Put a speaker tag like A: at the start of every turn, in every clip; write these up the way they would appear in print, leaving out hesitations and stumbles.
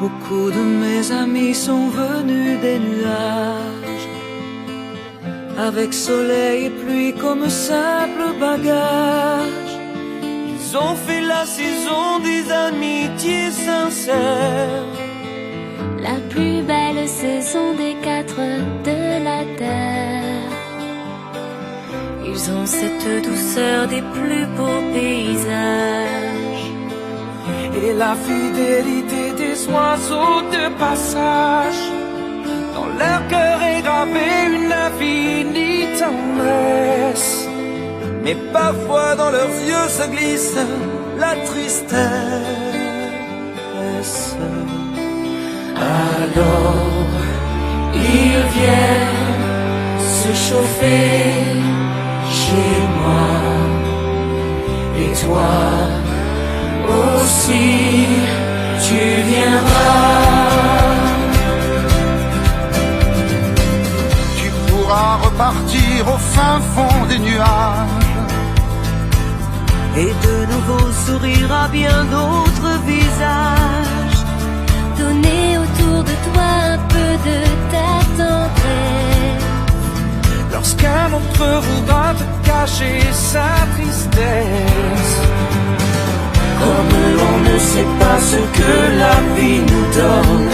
A: Beaucoup de mes amis sont venus des nuages, avec soleil et pluie comme simple bagage. Ils ont fait la saison des amitiés sincères,
B: la plus belle saison des quatre de la terre. Ils ont cette douceur des plus beaux paysages
A: et la fidélité des oiseaux de passage. Dans leur cœur est gravée une infinie tendresse, mais parfois dans leurs yeux se glisse la tristesse.
B: Alors ils viennent se chauffer chez moi, et toi aussi tu viendras.
C: Tu pourras repartir au fin fond des nuages
A: et de nouveau sourire à bien d'autres visages.
B: Donner autour de toi un peu de ta tendresse,
A: lorsqu'un autre voudra te cacher sa tristesse. Comme l'on ne sait pas ce que la vie nous donne,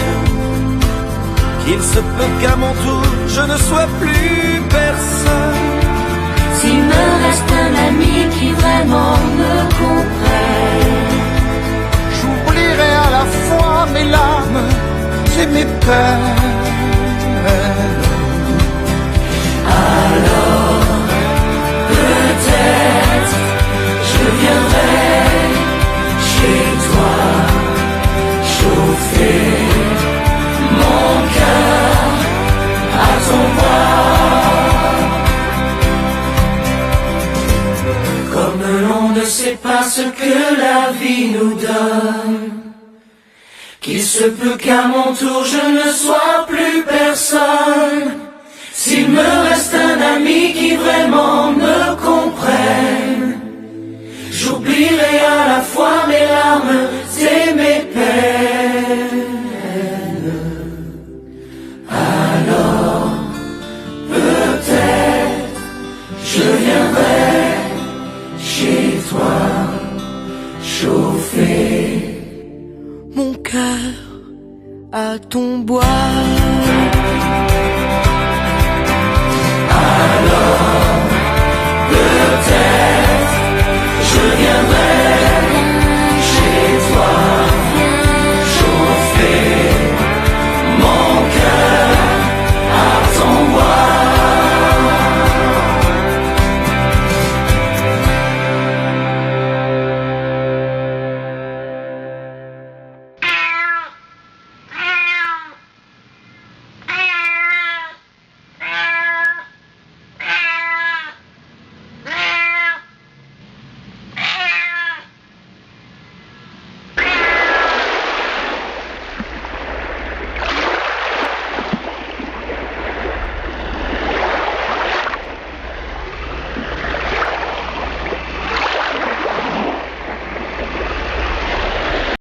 A: qu'il se peut qu'à mon tour je ne sois plus personne.
B: S'il me reste un ami qui vraiment me comprenne,
C: j'oublierai à la fois mes larmes et mes peines.
B: alors peut-être je viendrai chez toi, chauffer mon cœur à ton bras. Comme l'on ne sait pas ce que la vie nous donne, qu'il se peut qu'à mon tour je ne sois plus personne. S'il me reste un ami qui vraiment me comprenne, j'oublierai à la fois mes larmes et mes peines. Alors peut-être je viendrai chez toi, chauffer
A: mon cœur à ton bois.
B: alors